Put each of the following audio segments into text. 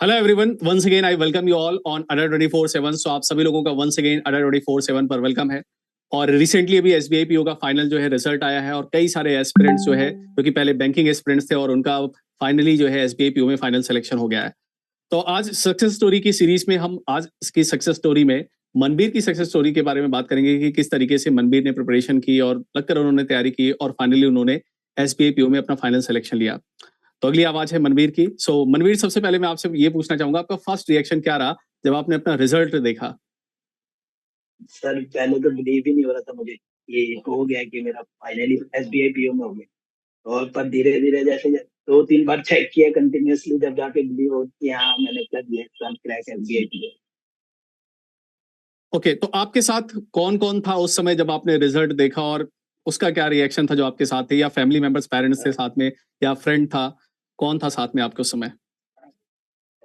Hello everyone, once again I welcome you all on other 24/7। So आप सभी लोगों का वंस अगेन अडर 24/7 पर वेलकम है। और रिसेंटली अभी एसबीआई पीओ का फाइनल जो है रिजल्ट आया है और कई सारे एस्पिरेंट्स जो है जो कि पहले बैंकिंग एस्पिरेंट्स थे और उनका फाइनली जो है एसबीआई पीओ में फाइनल सिलेक्शन हो गया है। तो आज सक्सेस स्टोरी की सीरीज में हम आज इसकी सक्सेस स्टोरी में मनबीर की सक्सेस स्टोरी के बारे में बात करेंगे कि किस तरीके से मनबीर ने प्रिपरेशन की और लगकर उन्होंने तैयारी की और फाइनली उन्होंने एसबीआई पीओ में अपना फाइनल सिलेक्शन लिया। तो अगली आवाज है मनवीर की। मनवीर, सबसे पहले मैं आपसे ये पूछना चाहूंगा, आपका फर्स्ट रिएक्शन क्या रहा जब आपने अपना रिजल्ट देखा? सर पहले तो बिलीव ही नहीं हो रहा था मुझे, ये हो गया कि मेरा फाइनली एसबीआई पीओ में हो गया। और पर धीरे धीरे जैसे 2-3 बार चेक किया कंटिन्यूअसली, जब जाके बिलीव हो कि हाँ मैंने कर दिया exam crack SBI PO. Okay, तो आपके साथ कौन कौन था उस समय जब आपने रिजल्ट देखा और उसका क्या रिएक्शन था जो आपके साथ थे, या फैमिली मेंबर्स पेरेंट्स थे साथ में, या फ्रेंड था, कौन था साथ में आपके उस समय?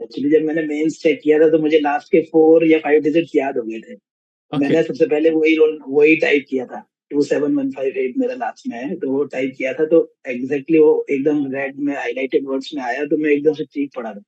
एक्चुअली जब मैंने मेंस चेक किया था तो मुझे लास्ट के 4 या 5 डिजिट याद हो गए थे। ओके। मैंने सबसे पहले वही टाइप किया था। 27158 मेरा लास्ट में है, तो वो टाइप किया था। तो एग्जैक्टली वो एकदम रेड में हाईलाइटेड वर्ड्स में आया, तो मैं एकदम से चीख पड़ा था।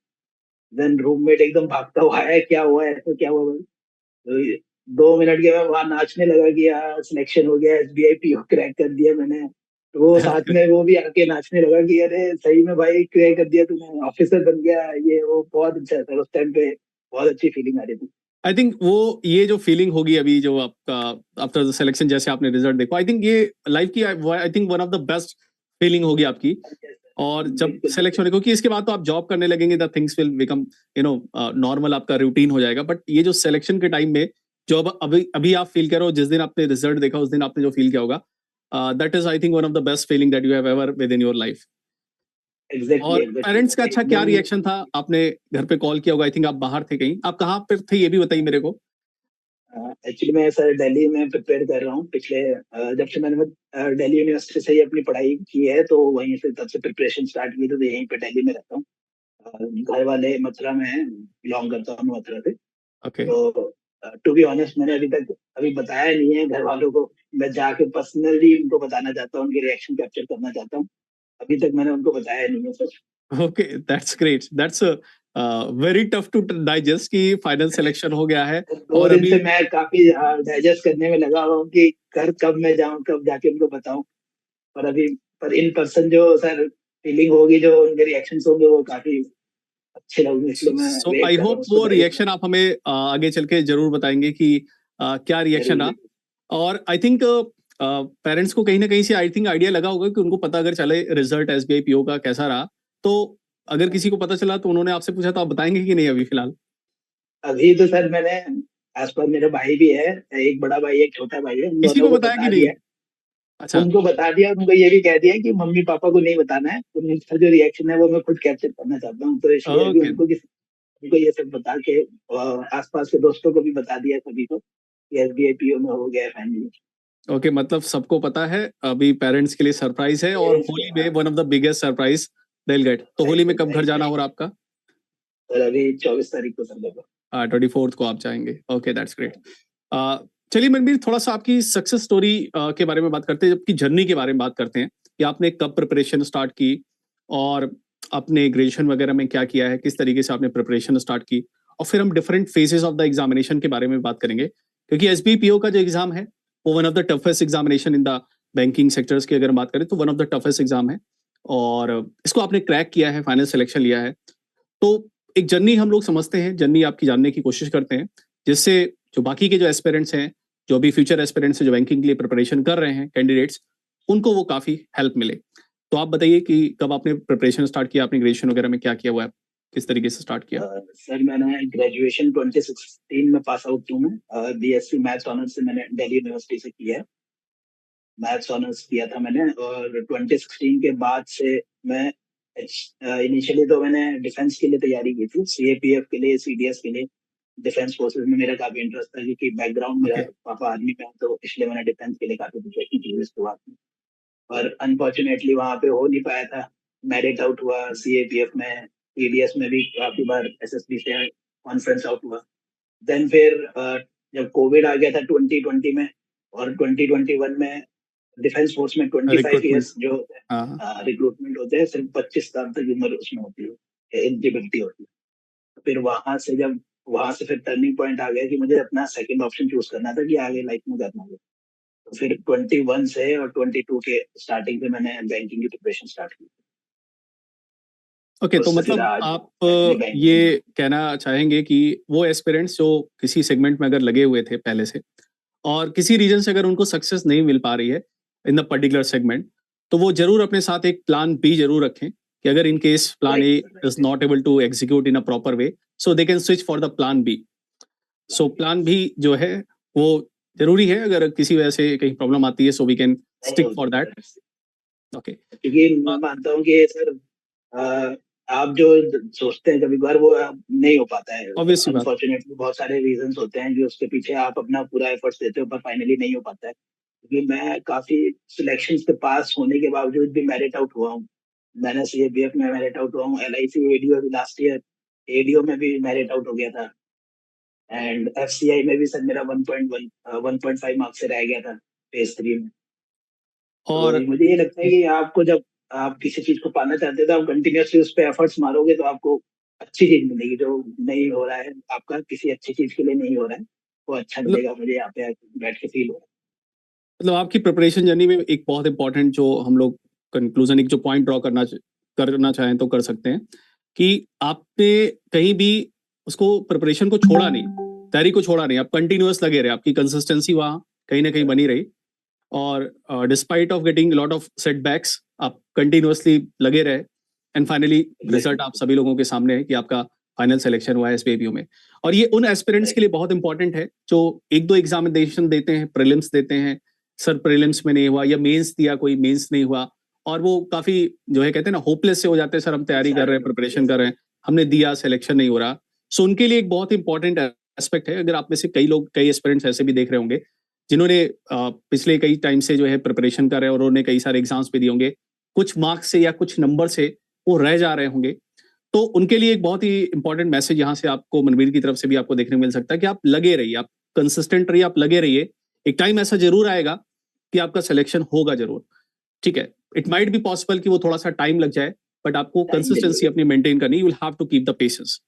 देन रूममेट एकदम भागता हुआ आया, क्या हुआ, ऐसा क्या हुआ? तो 2 मिनट के मैं वहां नाचने लगा कि यार सिलेक्शन हो गया, एसबीआई पीओ क्रैक कर दिया मैंने। तो वो साथ में वो भी आके नाचने लगा कि अरे सही में भाई क्रैक कर दिया तूने, ऑफिसर बन गया, ये वो बहुत अच्छा था उस टाइम पे। बहुत अच्छी फीलिंग आ रही थी। आई थिंक वो ये जो फीलिंग होगी अभी जो आपका आफ्टर द सिलेक्शन, जैसे आपने रिजल्ट देखा, आई थिंक ये लाइफ की I think one of the best feeling होगी आपकी। और जब बिल्कुल सिलेक्शन बिल्कुल। होने, क्योंकि इसके बाद तो आप जॉब करने लगेंगे, the things will become normal, आपका रूटीन हो जाएगा। बट ये जो सिलेक्शन के टाइम में जो अब अभी अभी आप फील कर रहे हो, जिस दिन आपने रिजल्ट देखा उस दिन आपने जो फील किया होगा, that is I think one of the best feeling that you have ever with in your life. Exactly और एग्जैक्टली पेरेंट्स का अच्छा क्या एकदम। रिएक्शन था? आपने घर पे कॉल किया होगा, आई थिंक आप बाहर थे, कहीं आप कहाँ पे थे ये भी बताइए मेरे को। एक्चुअली मैं सर दिल्ली में प्रिपेयर कर रहा हूँ पिछले जब से मैंने दिल्ली यूनिवर्सिटी से ही अपनी पढ़ाई की है, तो वहीं से तब से प्रिपरेशन स्टार्ट की थी, तो यहीं पे दिल्ली में रहता हूँ। घर वाले मथुरा में हैं, बिलोंग करता हूँ मैं मथुरा से। ओके। तो टू बी ऑनेस्ट मैंने अभी बताया नहीं है घर वालों को। मैं जाके पर्सनली उनको बताना चाहता हूँ, उनके रिएक्शन कैप्चर करना चाहता हूँ। अभी तक मैंने उनको बताया नहीं है sir. Okay, that's great. That's very tough to digest कि फाइनल सिलेक्शन हो गया है। तो दो और दिन अभी से मैं काफी डाइजेस्ट करने में लगा हुआ हूँ कि घर कब मैं जाऊँ, कब जाके उनको बताऊं। पर अभी पर इन पर्सन जो सर फीलिंग होगी, जो उनके रिएक्शन होंगे, वो काफी अच्छे लगेंगे, इसलिए मैं सो वेट आई कर रहा होप हूँ उसको वो डाइजेस्ट रिएक्शन आप हमें आगे चल के जरूर बताएंगे कि क्या रिएक्शन जरूर। रहा। और आई थिंक पेरेंट्स को कहीं ना कहीं से आई थिंक आइडिया लगा होगा कि उनको पता अगर चले रिजल्ट एसबीआई पीओ का कैसा रहा, तो अगर किसी को पता चला तो उन्होंने आपसे पूछा, तो आप बताएंगे कि नहीं अभी फिलहाल? अभी तो सर मैंने आस पास मेरा भाई भी है, एक बड़ा भाई एक छोटा भाई है, उन किसी दोनों को को बताया कि बता नहीं? दिया। अच्छा। उनको बता दिया, उनको ये भी कह दिया कि मम्मी पापा को नहीं बताना है, उनका जो रिएक्शन है वो मैं खुद कैप्चर करना चाहता हूँ, तो इसलिए अभी ओके। उनको ये सब बता के आसपास के दोस्तों को भी बता दिया सभी को कि एसबीआई पीओ में हो गया है फाइनली। ओके, मतलब सबको पता है, अभी पेरेंट्स के लिए सरप्राइज है और पेरेंट्स को होली में one of the biggest surprise दिल गेट। तो होली राइट में कब घर राइट जाना हो राइट। रहा आपका? और अभी 24 तारीख को सर देखो। 24th को आप जाएंगे। Okay, that's great. चलिए मनबीर, थोड़ा सा आपकी सक्सेस स्टोरी के बारे में बात करते हैं, आपकी जर्नी के बारे में बात करते हैं कि आपने कब प्रिपरेशन स्टार्ट की और अपने ग्रेजुएशन वगैरह में क्या किया है, किस तरीके से आपने प्रिपरेशन स्टार्ट की। और फिर हम different phases of the examination के बारे में बात करेंगे, क्योंकि एसबीपीओ का जो एग्जाम है वो one of the toughest examination in the banking sectors की अगर बात करें तो one of the toughest exam है। और इसको आपने क्रैक किया है, फाइनल सिलेक्शन लिया है। तो एक जर्नी हम लोग समझते हैं, जर्नी आपकी जानने की कोशिश करते हैं, जिससे जो बाकी के जो एस्पिरेंट्स हैं, जो अभी फ्यूचर एस्पिरेंट्स हैं, जो बैंकिंग के लिए प्रिपरेशन कर रहे हैं कैंडिडेट्स, उनको वो काफ़ी हेल्प मिले। तो आप बताइए कि कब आपने प्रिपरेशन स्टार्ट किया, आपने ग्रेजुएशन वगैरह में क्या किया हुआ है, किस तरीके से स्टार्ट किया? सर मैंने ग्रेजुएशन 2016 में पास आउट हूँ मैं। बीएससी मैथ्स ऑनर्स से मैंने दिल्ली यूनिवर्सिटी से किया है। मैथ्स ऑनर्स किया था मैंने, और 2016 के बाद से मैं इनिशियली तो मैंने डिफेंस के लिए तैयारी की थी, सीएपीएफ के लिए, सीडीएस के लिए। डिफेंस फोर्सेस में मेरा काफी इंटरेस्ट था, क्योंकि बैकग्राउंड मेरा ओके। पापा आर्मी में है, तो इसलिए मैंने डिफेंस के लिए काफी प्रिपरेशन की उसके बाद में। पर अनफॉर्चुनेटली वहां पे हो नहीं पाया था। मेरिट आउट हुआ सीएपीएफ में, सीडीएस में भी काफी बार एसएसबी से कॉन्फ्रेंस आउट हुआ। देन फिर जब कोविड आ गया था 2020 में, और 2021 में डिफेंस फोर्स में 25 रिक्रूटमेंट। ईयर्स जो हाँ। रिक्रूटमेंट होते हैं, सिर्फ 25 साल तक उम्र उसमें होती है, एलिजिबिलिटी होती है। फिर वहां से फिर टर्निंग पॉइंट आ गया कि मुझे अपना सेकंड ऑप्शन चूज करना था कि आगे लाइफ में करना है। तो फिर 21 से और 22 के स्टार्टिंग पे मैंने बैंकिंग की प्रिपरेशन स्टार्ट की। ओके, तो उससे फिर मतलब आज आप फाइनली बैंकिंग। ये कहना चाहेंगे कि वो एस्पिरेंट्स जो किसी सेगमेंट में अगर लगे हुए थे पहले से और किसी रीजन से अगर उनको सक्सेस नहीं मिल पा रही है इन द पर्टिकुलर सेगमेंट, तो वो जरूर अपने साथ एक प्लान बी जरूर रखें कि अगर in case plan A is not able to execute in a proper way, so they can switch for the plan B. So plan B जो है वो जरूरी है, अगर किसी वजह से कहीं प्रॉब्लम आती है, सो वी कैन नहीं स्टिक फॉर होती दैट। Sir, okay. क्योंकि मैं मानता हूँ कि सर आप जो सोचते हैं कभी कभार वो नहीं हो पाता है। ऑब्वियस सी बात। अनफॉर्चुनेटली बहुत सारे रीजंस होते हैं जो उसके पीछे आप अपना पूरा एफर्ट्स देते हो पर फाइनली नहीं हो पाता है। क्योंकि मैं काफी सिलेक्शंस के पास होने के बावजूद भी मेरिट आउट हुआ हूँ। मैंने सीएबीएफ में मेरिट आउट हुआ हूँ, एलआईसी एडीओ अभी लास्ट ईयर एडीओ में भी मेरिट आउट हो गया था, एंड एफसीआई में भी सर मेरा 1.5 मार्क्स से रह गया था फेज 3 में। तो और मुझे ये लगता है कि आपको जब आप किसी चीज को पाना चाहते हैं तो आप कंटिन्यूअसली उस पर एफर्ट्स मारोगे तो आपको अच्छी चीज मिलेगी। जो नहीं हो रहा है आपका किसी अच्छी चीज के लिए नहीं हो रहा है वो अच्छा मतलब मिलेगा, मुझे यहाँ पे बैठ के फील हो रहा मतलब आपकी प्रिपरेशन जर्नी में एक बहुत इंपॉर्टेंट जो हम लोग कंक्लूजन, एक जो पॉइंट ड्रॉ करना चाहें तो कर सकते हैं कि आपने कहीं भी उसको प्रिपरेशन को छोड़ा नहीं, तैयारी को छोड़ा नहीं, आप कंटिन्यूअस लगे रहे, आपकी कंसिस्टेंसी वहाँ कहीं ना कहीं बनी रही, और despite of getting lot of setbacks आप कंटिन्यूअसली लगे रहे, एंड फाइनली रिजल्ट आप है। सभी लोगों के सामने है कि आपका फाइनल सिलेक्शन हुआ है एसबीआईपीओ में। और ये उन एस्पिरेंट्स के लिए बहुत इंपॉर्टेंट है जो एक दो एग्जामिनेशन देते हैं, प्रीलिम्स देते हैं, सर प्रीलिम्स में नहीं हुआ, या मेंस दिया कोई मेंस नहीं हुआ, और वो काफी जो है कहते हैं ना होपलेस से हो जाते हैं, सर हम तैयारी कर रहे हैं, प्रिपरेशन कर रहे हैं, हमने दिया सिलेक्शन नहीं हो रहा। सो उनके लिए एक बहुत इंपॉर्टेंट एस्पेक्ट है। अगर आप में से कई लोग, कई एस्पिरेंट्स ऐसे भी देख रहे होंगे जिन्होंने पिछले कई टाइम से जो है प्रिपरेशन कर रहे हैं और उन्होंने कई सारे एग्जाम्स भी दिए होंगे, कुछ मार्क्स से या कुछ नंबर से वो रह जा रहे होंगे, तो उनके लिए एक बहुत ही इंपॉर्टेंट मैसेज यहाँ से आपको मनवीर की तरफ से भी आपको देखने को मिल सकता है कि आप लगे रहिए, आप कंसिस्टेंट रहिए, आप लगे रहिए। एक टाइम ऐसा जरूर आएगा कि आपका सिलेक्शन होगा जरूर, ठीक है। इट माइट बी पॉसिबल कि वो थोड़ा सा टाइम लग जाए, बट आपको टाइम कंसिस्टेंसी लगेगा। अपनी मेंटेन करनी, you will have to keep the patience.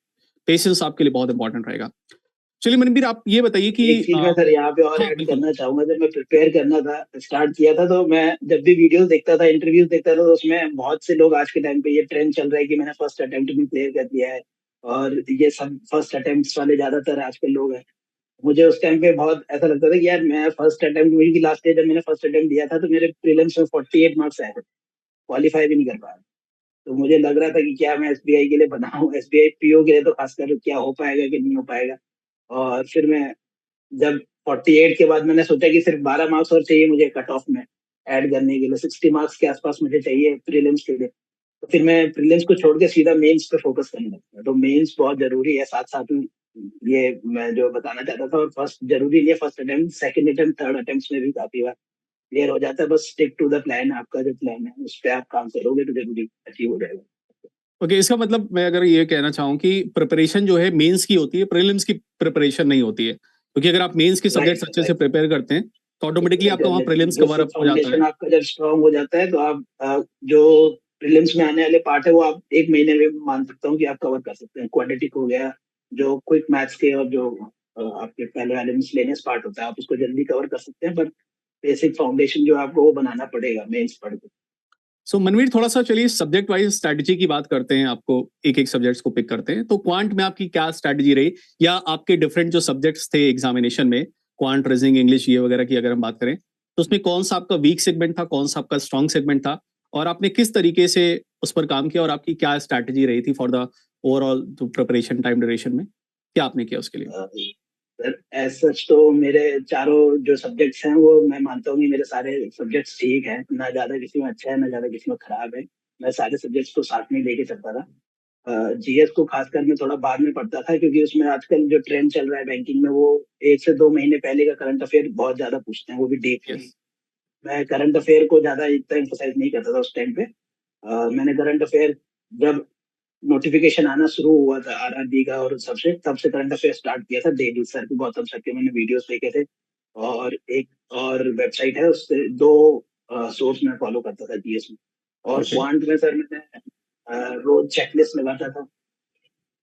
Patience आपके लिए बहुत इंपॉर्टेंट रहेगा। चलिए मनवीर, आप ये बताइए कि एक चीज मैं सर यहाँ पे और हाँ ऐड बिल्कुल। करना चाहूंगा, जब मैं प्रिपेयर करना था स्टार्ट किया था तो मैं जब भी वीडियोस देखता था, इंटरव्यूज देखता था, तो उसमें बहुत से लोग आज के टाइम पे ये ट्रेंड चल रहा है कि मैंने फर्स्ट अटेम्प्ट में क्लियर कर दिया है, और ये सब फर्स्ट अटेम्प्ट वाले ज्यादातर आजकल लोग हैं। मुझे उस टाइम पे बहुत ऐसा लगता था कि यार मैं फर्स्ट अटेम्प्ट, मुझे लास्ट ईयर जब मैंने फर्स्ट अटेम्प्ट दिया था तो मेरे प्रीलिम्स में 48 मार्क्स आए थे, क्वालिफाई भी नहीं कर पाया। तो मुझे लग रहा था कि क्या मैं एसबीआई के लिए बना हूँ, एसबीआई पीओ के लिए तो खासकर क्या हो पाएगा कि नहीं हो पाएगा। और फिर मैं जब 48 के बाद मैंने सोचा कि सिर्फ 12 मार्क्स और चाहिए मुझे कट ऑफ में ऐड करने के लिए, 60 मार्क्स के आसपास मुझे चाहिए प्रीलिम्स के लिए। तो फिर मैं प्रीलिम्स को छोड़ के सीधा मेंस पे फोकस करने लगा। तो मेंस बहुत जरूरी है, साथ साथ में ये मैं जो बताना चाहता था। और फर्स्ट जरूरी नहीं है, first attempt, second attempt, third attempt में भी काफी बार क्लियर हो जाता है। बस स्टिक टू द प्लान, आपका जो प्लान है उस पर आप काम करोगे तो जरूरी अचीव हो जाएगा। ओके, इसका मतलब मैं अगर ये कहना चाहूँ कि प्रिपरेशन जो है मेंस की होती है, प्रीलिम्स की प्रिपरेशन नहीं होती है, क्योंकि अगर आप मेंस के राइट सब्जेक्ट्स अच्छे से राइट। प्रिपेयर करते हैं तो ऑटोमेटिकली प्रिपेयर आपका कर वहाँ लेते हैं, प्रीलिम्स कवर बेसिक अप हो जाता है। फाउंडेशन आपका जब स्ट्रांग हो जाता है तो आप जो प्रीलिम्स में आने वाले पार्ट है वो आप एक महीने में मान सकता हूँ कि आप कवर कर सकते हैं। क्वाड्रेटिक हो गया, जो क्विक मैथ्स के और जो आपके पहले वाले मिसलेनियस पार्ट होता है, आप उसको जल्दी कवर कर सकते हैं। पर बेसिक फाउंडेशन जो आपको वो बनाना पड़ेगा मेंस पढ़ के। सो मनवीर, थोड़ा सा चलिए सब्जेक्ट वाइज स्ट्रैटेजी की बात करते हैं, आपको एक एक सब्जेक्ट्स को पिक करते हैं। तो क्वांट में आपकी क्या स्ट्रैटेजी रही, या आपके डिफरेंट जो सब्जेक्ट्स थे एग्जामिनेशन में, क्वांट, रीजनिंग, इंग्लिश ये वगैरह की अगर हम बात करें, तो उसमें कौन सा आपका वीक सेगमेंट था, कौन सा आपका स्ट्रॉन्ग सेगमेंट था, और आपने किस तरीके से उस पर काम किया, और आपकी क्या स्ट्रैटेजी रही थी for the overall preparation time duration में, क्या आपने किया उसके लिए? सर एज सच तो मेरे चारों जो सब्जेक्ट्स हैं वो मैं मानता हूँ कि मेरे सारे सब्जेक्ट्स ठीक हैं, ना ज्यादा किसी में अच्छा है ना ज्यादा किसी में खराब है। मैं सारे सब्जेक्ट्स को साथ में लेके चलता था। जीएस को खासकर मैं थोड़ा बाद में पढ़ता था, क्योंकि उसमें आजकल जो ट्रेंड चल रहा है बैंकिंग में वो 1 से 2 महीने पहले का करंट अफेयर बहुत ज्यादा पूछते हैं, वो भी डीपली। यस। मैं करंट अफेयर को ज्यादा इतना एम्फोसाइज नहीं करता था उस टाइम पे। मैंने करंट अफेयर जब नोटिफिकेशन आना शुरू हुआ था आरआरबी का और सबसे, तब से करंट अफेयर स्टार्ट किया था डेली। सर के, गौतम सर के मैंने वीडियोस देखे थे, और एक और वेबसाइट है उससे दो सोर्स में फॉलो करता था जीएस में। और ओके। क्वांट में सर मैंने रोज चेकलिस्ट लगाता था।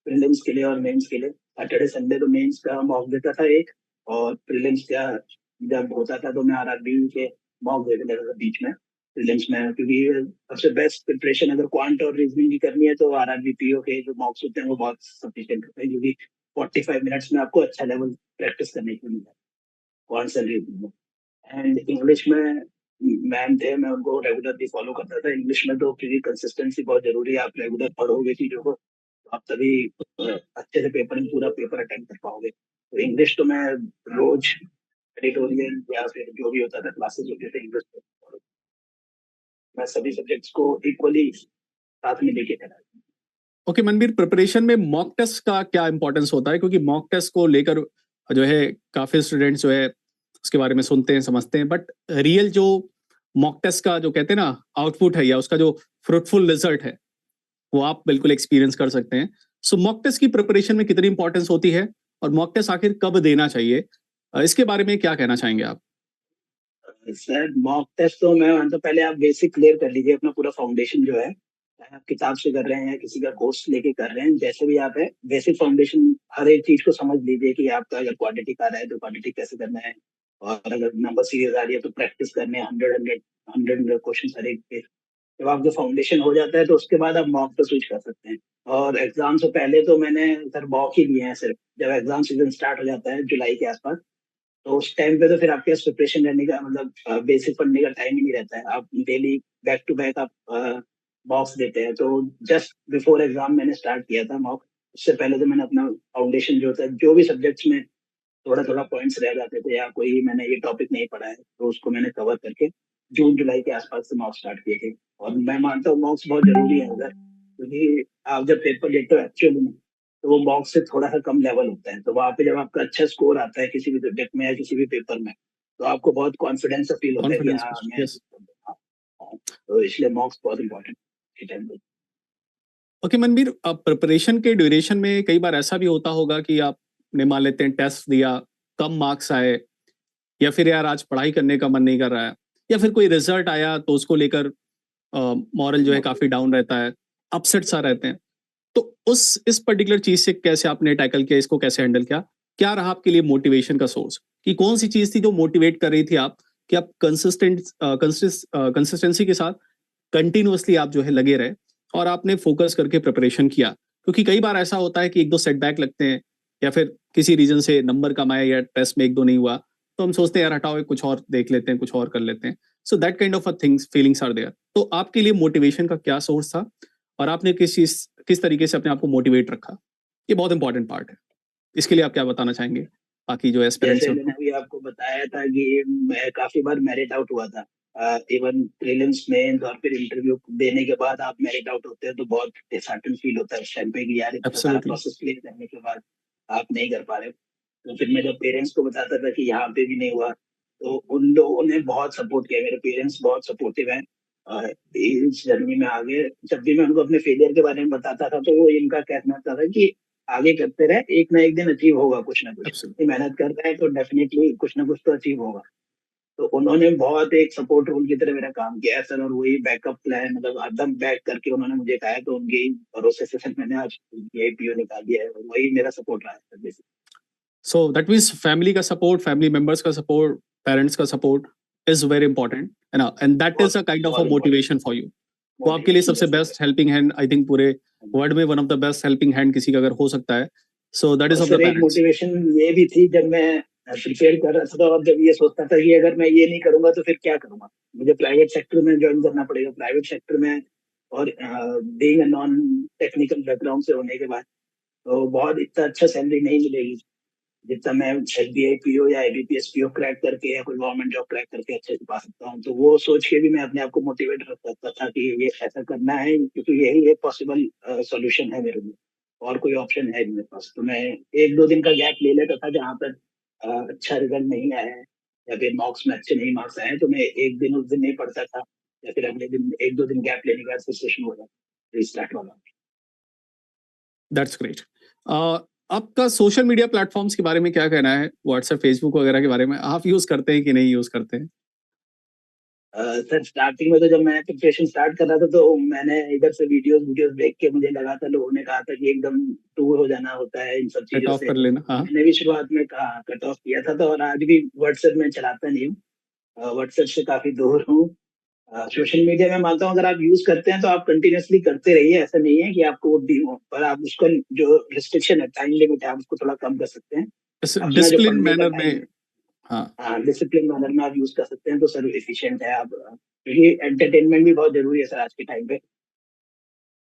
प्रीलिम्स के लिए और मेंस के लिए। सैटरडे संडे तो मेंस का मॉक देता था एक, और प्रीलिम्स का जब होता था तो मैं आरआरबी के मॉक दे लेता था बीच में प्रीलिम्स में, क्योंकि सबसे बेस्ट प्रिपरेशन अगर क्वांट और रीजनिंग की करनी है तो आरआरबी पीओ के जो मॉक्स होते हैं वो बहुत सफिशिएंट होते हैं, क्योंकि 45 मिनट्स में आपको अच्छा लेवल प्रैक्टिस करने को मिलता है क्वांट्स एंड रीजनिंग में। एंड इंग्लिश में मैम थे, मैं उनको रेगुलरली फॉलो करता था इंग्लिश में, तो क्योंकि कंसिस्टेंसी बहुत जरूरी है, आप रेगुलर पढ़ोगे चीजों को तो आप तभी अच्छे से पेपर में पूरा पेपर अटेंड कर पाओगे। तो इंग्लिश तो मैं रोज एडिटोरियल या फिर जो भी होता था क्लासेस होते थे इंग्लिश में, मैं सभी सब्जेक्ट्स को इक्वली साथ में लेके चला। ओके मनबीर, प्रिपरेशन में मॉक टेस्ट का क्या इंपॉर्टेंस होता है? क्योंकि मॉक टेस्ट को लेकर जो है काफी स्टूडेंट्स जो है उसके बारे में सुनते हैं, समझते हैं, बट रियल जो मॉक टेस्ट का जो कहते हैं ना आउटपुट है या उसका जो फ्रूटफुल रिजल्ट है वो आप बिल्कुल एक्सपीरियंस कर सकते हैं। सो मॉक टेस्ट की प्रिपरेशन में कितनी इंपॉर्टेंस होती है और मॉक टेस्ट आखिर कब देना चाहिए, इसके बारे में क्या कहना चाहेंगे आप? सर मॉक टेस्ट तो मैं मानता हूँ पहले आप बेसिक क्लियर कर लीजिए अपना पूरा फाउंडेशन जो है, चाहे आप किताब से कर रहे हैं या किसी का कोर्स लेके कर रहे हैं, जैसे भी आप है बेसिक फाउंडेशन हर एक चीज को समझ लीजिए कि आपका अगर क्वाड्रेटिक आ रहा है तो क्वाड्रेटिक कैसे करना है, और अगर नंबर सीरीज आ रही है तो प्रैक्टिस करने 100 क्वेश्चन हर एक पे। जब आपका फाउंडेशन हो जाता है तो उसके बाद आप मॉक पे स्विच कर सकते हैं। और एग्जाम से पहले तो मैंने सर मॉक ही लिए हैं सिर्फ, जब एग्जाम सीजन स्टार्ट हो जाता है जुलाई के आसपास तो उस टाइम पे तो फिर आपके पास प्रिपरेशन करने का मतलब बेसिक पढ़ने का टाइम ही नहीं रहता है, आप डेली बैक टू बैक आप मॉक्स देते हैं। तो जस्ट बिफोर एग्जाम मैंने स्टार्ट किया था मॉक। उससे पहले तो मैंने अपना फाउंडेशन जो था जो भी सब्जेक्ट्स में थोड़ा थोड़ा पॉइंट्स रह जाते थे या कोई मैंने ये टॉपिक नहीं पढ़ा है तो उसको मैंने कवर करके जून जुलाई के आसपास से मॉक स्टार्ट किए थे। और मैं मानता हूँ मॉक्स बहुत जरूरी है उधर, क्योंकि आप जब पेपर देते हो एक्चुअली में तो वो मॉक्स से थोड़ा सा कम लेवल होता है, तो वहाँ पे जब आपका अच्छा स्कोर आता है किसी भी सब्जेक्ट में या किसी भी पेपर में तो आपको बहुत कॉन्फिडेंस फील होता है कि कॉन्फिडेंस? हाँ मैं यस। हाँ, तो इसलिए मॉक्स बहुत इंपॉर्टेंट है। ओके मनबीर, अब प्रिपरेशन के ड्यूरेशन में कई बार ऐसा भी होता होगा कि आपने मान लेते हैं टेस्ट दिया, कम मार्क्स आए, या फिर यार आज पढ़ाई करने का मन नहीं कर रहा है, या फिर कोई रिजल्ट आया तो उसको लेकर मॉरल जो है काफी डाउन रहता है, अपसेट सा रहते हैं। तो उस इस पर्टिकुलर चीज से कैसे आपने टैकल किया, इसको कैसे हैंडल किया? क्या रहा आपके लिए मोटिवेशन का सोर्स? कि कौन सी चीज थी जो मोटिवेट कर रही थी आप कि आप कंसिस्टेंसी के साथ कंटिन्यूअसली आप जो है लगे रहे और आपने फोकस करके प्रिपरेशन किया? क्योंकि कई बार ऐसा होता है कि एक दो सेटबैक लगते हैं या फिर किसी रीजन से नंबर कम आया या टेस्ट में एक दो नहीं हुआ, तो हम सोचते हैं यार हटाओ कुछ और देख लेते हैं, कुछ और कर लेते हैं। So that kind of a things feelings are there. तो आपके लिए मोटिवेशन का क्या सोर्स था और आपने किस तरीके से अपने आप को मोटिवेट रखा? ये बहुत इंपॉर्टेंट पार्ट है। इसके लिए आप क्या बताना चाहेंगे बाकी जो एस्पिरेंट्स जैसे हैं मैंने उनको? अभी आपको बताया था कि मैं काफी बार मेरिट आउट हुआ था, इवन प्रीलिम्स में और फिर इंटरव्यू देने के बाद आप मेरिट आउट होते हैं तो बहुत डिसहार्टन फील होता है उस टाइम पे कि यार इतना सारा एब्सोल्युटली। प्रोसेस क्लियर करने के बाद आप नहीं कर पा रहे। तो फिर मैं जब पेरेंट्स को बताता था कि यहाँ पे भी नहीं हुआ तो उन लोगों ने बहुत सपोर्ट किया, मेरे पेरेंट्स बहुत सपोर्टिव हैं इस जर्नी में आगे। जब भी मैं उनको अपने फेलियर के बारे में बताता था तो वो इनका कहना था कि आगे करते रहे, एक ना एक दिन अचीव होगा कुछ ना कुछ, एब्सोल्युटली। ये मेहनत कर रहे हैं तो डेफिनेटली कुछ ना कुछ तो अचीव होगा। तो उन्होंने बहुत एक सपोर्ट रोल की तरह मेरा काम किया है सर, और वही बैकअप प्लान मतलब हरदम बैक करके उन्होंने मुझे कहा है, तो उनके ही भरोसे से सर मैंने आज ये पीओ निकाल दिया है, और वही मेरा सपोर्ट रहा है sir basically. So that means family का सपोर्ट, फैमिली मेंबर्स का सपोर्ट, पेरेंट्स का सपोर्ट इज वेरी इंपॉर्टेंट है ना, एंड दैट बहुत इज अ काइंड ऑफ अ बहुत इम्पोर्टेंट मोटिवेशन फॉर यू। वो आपके लिए मोटिवेशन सबसे जैसे best helping hand I think पूरे वर्ल्ड में, one of the best helping hand किसी का अगर हो सकता है, सो दैट इज और ऑफ द सर एक पेरेंट्स। मोटिवेशन ये भी थी जब मैं प्रिपेयर कर रहा था, तो अब जब ये सोचता था कि अगर मैं ये नहीं करूंगा तो फिर क्या करूंगा, मुझे प्राइवेट सेक्टर में ज्वाइन करना पड़ेगा प्राइवेट सेक्टर में, और being a non technical background से होने के बाद तो बहुत इतना अच्छा सैलरी नहीं मिलेगी जितना मैं एसबीआई पीओ या आईबीपीएस पीओ क्रैक करके या कोई गवर्नमेंट जॉब क्रैक करके अच्छे से पा सकता हूँ। तो वो सोच के भी मैं अपने आप को मोटिवेट रख सकता था कि ये ऐसा करना है, क्योंकि यही एक पॉसिबल सॉल्यूशन है मेरे लिए, और कोई ऑप्शन है नहीं मेरे पास। तो मैं एक दो दिन का गैप ले लेता था जहाँ पर अच्छा रिजल्ट नहीं आया है या फिर मार्क्स में अच्छे नहीं मार्क्स आए हैं, तो मैं एक दिन उस दिन नहीं पढ़ता था, या फिर अगले दिन एक दो दिन गैप लेने के बाद फिर सेशन हो जाता रिस्टार्ट वाला। That's great. आपका सोशल मीडिया प्लेटफॉर्म्स के बारे में क्या कहना है? व्हाट्सएप, फेसबुक वगैरह के बारे में आप यूज करते हैं कि नहीं यूज करते हैं? सर स्टार्टिंग में तो जब मैं प्रिपरेशन स्टार्ट कर रहा था तो मैंने इधर से वीडियोस वीडियोस देख के मुझे लगा था, लोगों ने कहा था कि एकदम दूर हो जाना होता है इन सब कट चीजों ऑफ से। कर लेना, हाँ। मैंने भी शुरुआत में कहा, कट ऑफ किया था। तो और आज भी व्हाट्सएप में चलाता नहीं हूँ, व्हाट्सएप से काफी दूर हूँ। सोशल मीडिया में मानता हूँ अगर आप यूज करते हैं तो आप कंटिन्यूअसली करते रहिए, ऐसा नहीं है कि आपको वो डी हो, पर आप उसका जो रिस्ट्रिक्शन है, टाइम लिमिट है, आप उसको थोड़ा कम कर सकते हैं। अपना जो डिसिप्लिन पढ़ने का मैनर टाइम में। है, हाँ। डिसिप्लिन मैनर में आप यूज कर सकते हैं तो सर एफिशिएंट है आप, क्योंकि एंटरटेनमेंट भी बहुत जरूरी है सर आज के टाइम पे।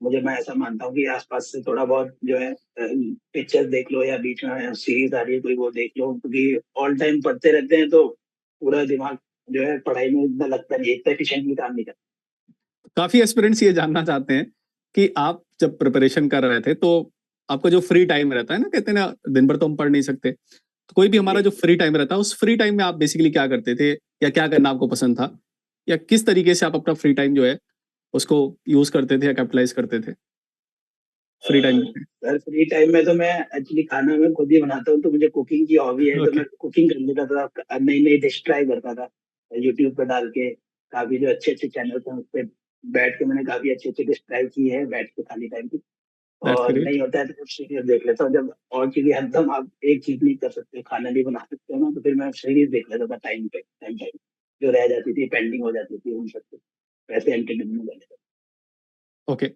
मैं ऐसा मानता हूँ कि आसपास से थोड़ा बहुत जो है पिक्चर्स देख लो, या बीच में सीरीज आ रही है कोई वो देख लो, क्योंकि ऑल टाइम पढ़ते रहते हैं तो पूरा दिमाग जो है पढ़ाई में इतना लगता नहीं है, इतना एफिशिएंटली काम नहीं करता। काफी एस्पिरेंट्स ये जानना चाहते हैं कि आप जब प्रिपरेशन कर रहे थे तो आपका जो फ्री टाइम रहता है ना, कहते हैं ना दिन भर तो हम पढ़ नहीं सकते, तो कोई भी हमारा जी। जो फ्री टाइम रहता है उस फ्री टाइम में आप बेसिकली क्या करते थे, या क्या करना आपको पसंद था, या किस तरीके से आप अपना फ्री टाइम जो है उसको यूज करते थे या कैपिटलाइज करते थे फ्री टाइम में? सर फ्री टाइम में तो मैं एक्चुअली खाना मैं खुद ही बनाता हूँ, तो मुझे कुकिंग की हॉबी है, तो ओके। मैं कुकिंग कर लेता था, नई नई डिश ट्राई करता था यूट्यूब पे डाल के। काफी जो अच्छे अच्छे चैनल थे उस पे बैठ के मैंने काफी अच्छी अच्छी डिश ट्राई की है बैठ के खाली टाइम की। दैट्स और ग्रेट। नहीं होता है तो फिर सीरीज देख लेता हूँ, जब और चीजें हरदम आप एक चीज नहीं कर सकते, खाना नहीं बना सकते हो ना, तो फिर मैं सीरीज देख लेता था टाइम पे टाइम टाइम, जो रह जाती थी पेंडिंग हो जाती थी उन सबको, वैसे एंटरटेनमेंट कर लेता ओके।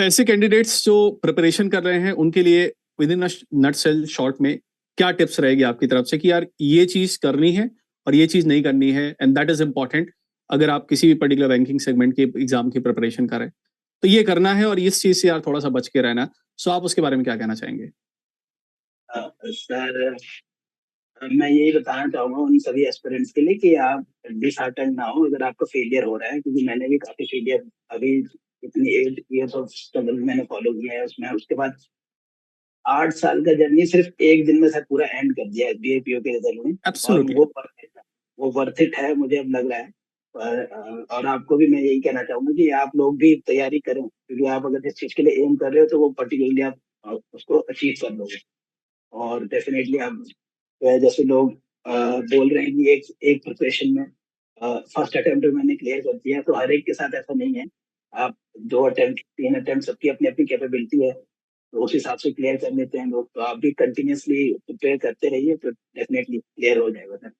ऐसे कैंडिडेट्स जो प्रिपरेशन कर रहे हैं उनके लिए within nutshell short में क्या टिप्स रहेगी आपकी तरफ से कि यार ये चीज करनी है और ये चीज नहीं करनी है, एंड दैट इज इंपॉर्टेंट अगर आप किसी भी पर्टिकुलर बैंकिंग सेगमेंट के एग्जाम की प्रिपरेशन करें, तो ये करना है और इस चीज से यार थोड़ा सा बच के रहना। सो आप उसके बारे में क्या कहना चाहेंगे? सर मैं यही बताना चाहूंगा उन सभी एस्पिरेंट्स के लिए कि आप डिसहार्टन ना हो अगर आपका फेलियर हो रहा है, क्योंकि मैंने भी काफी फेलियर अभी इतनी 8 years ऑफ स्ट्रगल मैंने फॉलो किया है उसमें, उसके बाद 8 साल का जर्नी सिर्फ एक दिन में सर पूरा एंड कर दिया एसबीआई पीओ के रिजल्ट में। और एब्सोल्युटली। वो वर्थ इट है मुझे अब लग रहा है। और आपको भी मैं यही कहना चाहूंगा कि आप लोग भी तैयारी करें, क्योंकि आप अगर जिस चीज के लिए एम कर रहे हो तो वो पर्टिकुलरली आप उसको अचीव कर लोगे। और डेफिनेटली आप जैसे लोग बोल रहे हैं कि एक प्रिपरेशन में फर्स्ट अटेम्प्ट में मैंने क्लियर कर दिया, तो हर एक के साथ ऐसा नहीं है। आप 2 अटेम्प्ट 3 अटेम्प्ट सबकी अपनी अपनी कैपेबिलिटी है, तो उस हिसाब से क्लियर कर लेते हैं लोग। तो आप भी कंटिन्यूअसली प्रिपेयर करते रहिए तो डेफिनेटली क्लियर हो जाएगा सर।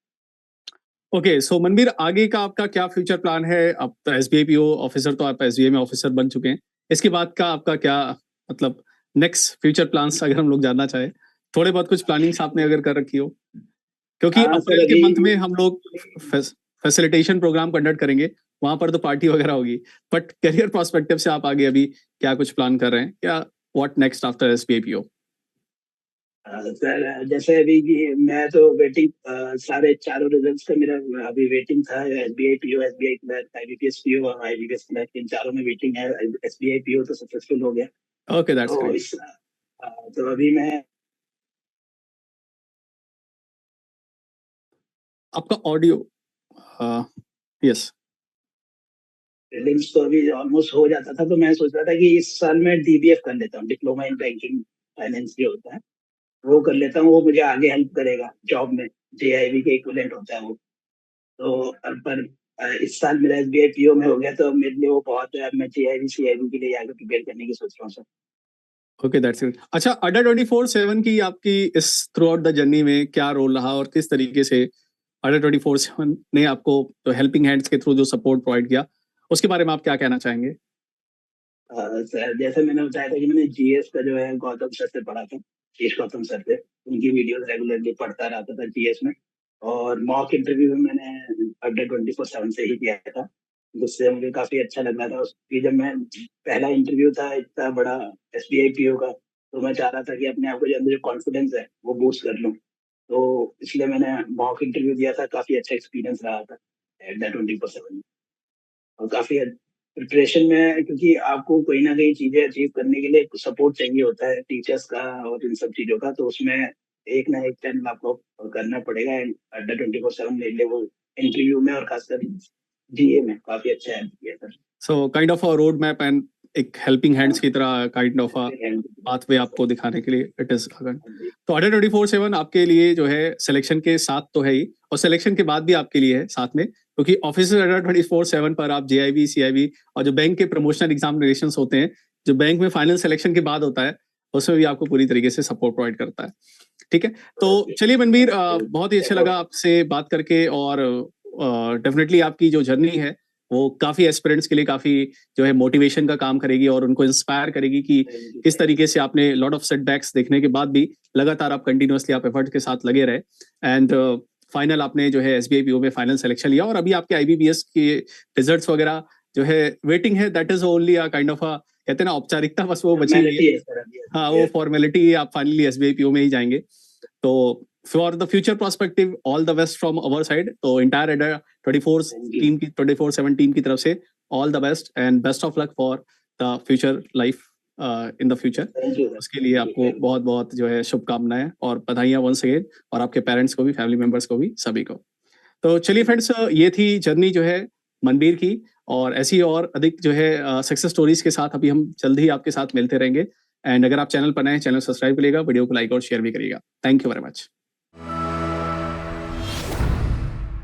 ओके, सो मनबीर, आगे का आपका क्या फ्यूचर प्लान है? आप तो एसबीआई पीओ ऑफिसर, तो आप एसबीआई में ऑफिसर बन चुके हैं, इसके बाद का आपका क्या, मतलब नेक्स्ट फ्यूचर प्लान्स अगर हम लोग जानना चाहें, थोड़े बहुत कुछ प्लानिंग्स आपने अगर कर रखी हो, क्योंकि हाँ सर अप्रैल के अभी मंथ में हम लोग फैसिलिटेशन प्रोग्राम कंडक्ट करेंगे, वहां पर तो पार्टी वगैरह होगी, बट करियर प्रोस्पेक्टिव से आप आगे अभी क्या कुछ प्लान कर रहे हैं, क्या what next after SBI PO? Sir जैसे अभी कि मैं तो वेटिंग, सारे चारों रिजल्ट्स का मेरा अभी वेटिंग था। SBI PO, SBI clerk, IBPS PO और आईबीपीएस क्लर्क, इन चारों में वेटिंग है। एसबीआई पीओ तो सक्सेसफुल हो गया। ओके, दैट्स तो ग्रेट। तो अभी मैं आपका ऑडियो, यस। प्रीलिम्स तो अभी ऑलमोस्ट हो जाता था, तो मैं सोच रहा था कि इस साल मैं डीबीएफ कर लेता हूँ, डिप्लोमा इन बैंकिंग फाइनेंस जो होता है वो कर लेता हूँ। वो मुझे आगे हेल्प करेगा जॉब में, जेआईबी के इक्विवेलेंट होता है वो। तो पर इस साल मेरा एसबीआई पीओ में हो गया, तो अब मेरे लिए वो बहुत है। अब मैं जेआईबी सीआईबी के लिए आगे प्रिपेयर करने की सोच रहा हूँ सर। Okay, that's it. अच्छा, अड्डा 24/7 की आपकी इस थ्रू आउट द जर्नी में क्या रोल रहा, और किस तरीके से अड्डा 24/7 ने आपको जो हेल्पिंग हैंड्स के थ्रू जो सपोर्ट प्रोवाइड किया, उसके बारे में आप क्या कहना चाहेंगे? सर जैसे मैंने बताया था कि मैंने जीएस का जो है गौतम सर से पढ़ा था, शीश गौतम सर से, उनकी वीडियोस रेगुलरली पढ़ता रहता था जीएस में। और मॉक इंटरव्यू में मैंने अड्डा 24/7 से ही किया था, जिससे मुझे काफी अच्छा लग रहा था। उसकी जब मैं पहला इंटरव्यू था इतना बड़ा एसबीआई पीओ का, तो मैं चाह रहा था कि अपने आप को जो अंदर जो कॉन्फिडेंस है वो बूस्ट कर लूँ। तो इसलिए मैंने मॉक इंटरव्यू दिया था, काफी अच्छा एक्सपीरियंस रहा था अड्डा 24/7। और काफी प्रिपरेशन में, क्योंकि आपको कोई ना कहीं चीजें अचीव करने के लिए सपोर्ट चाहिए होता है टीचर्स का और इन सब चीजों का, तो उसमें एक ना एक टाइम आपको करना पड़ेगा। एंड अड्डा 24/7 मेरे लिए वो इंटरव्यू में और खासकर जीए में काफी अच्छा हेल्प किया sir. So kind of a road map and एक हेल्पिंग हैंड्स की तरह काइंड ऑफ पाथवे आपको दिखाने के लिए इट इज अगन। तो अड्डा 24/7 आपके लिए जो है सिलेक्शन के साथ तो है ही, और सिलेक्शन के बाद भी आपके लिए है साथ में, क्योंकि ऑफिसर अड्डा 24/7 पर आप JIB CIB और जो बैंक के प्रमोशनल एग्जामिनेशंस होते हैं, जो बैंक में फाइनल सिलेक्शन के बाद होता है, उसमें भी आपको पूरी तरीके से सपोर्ट प्रोवाइड करता है। ठीक है, तो चलिए मनवीर, बहुत ही अच्छा लगा आपसे बात करके, और डेफिनेटली आपकी जो जर्नी है वो काफी एस्पिरेंट्स के लिए काफी जो है मोटिवेशन का काम करेगी, और उनको इंस्पायर करेगी कि किस तरीके से आपने लॉट ऑफ सेटबैक्स देखने के बाद भी लगातार आप कंटिन्यूअसली आप एफर्ट के साथ लगे रहे, एंड फाइनल आपने जो है SBI PO में फाइनल सिलेक्शन लिया, और अभी आपके IBPS के रिजल्ट्स वगैरह जो है वेटिंग है, that is only a kind of कहते हैं ना औपचारिकता, बस वो बची हुई है। हाँ, वो फॉर्मेलिटी, आप फाइनली SBI PO में ही जाएंगे। तो for the future perspective, all the best from our side. तो इंटायर अड्डा 24/7 टीम की तरफ से all the best and best of luck for the future life in the future. उसके लिए आपको बहुत बहुत जो है शुभकामनाएं और बधाइयां वंस अगेन, और आपके पेरेंट्स को भी, फैमिली मेंबर्स को भी, सभी को। तो चलिए फ्रेंड्स, ये थी जर्नी जो है मनबीर की, और ऐसी और अधिक जो है सक्सेस स्टोरीज के साथ अभी हम जल्द ही आपके साथ मिलते रहेंगे। एंड अगर आप चैनल पर नए हैं, चैनल सब्सक्राइब करिएगा, वीडियो को लाइक और शेयर भी करिएगा। Thank you very much.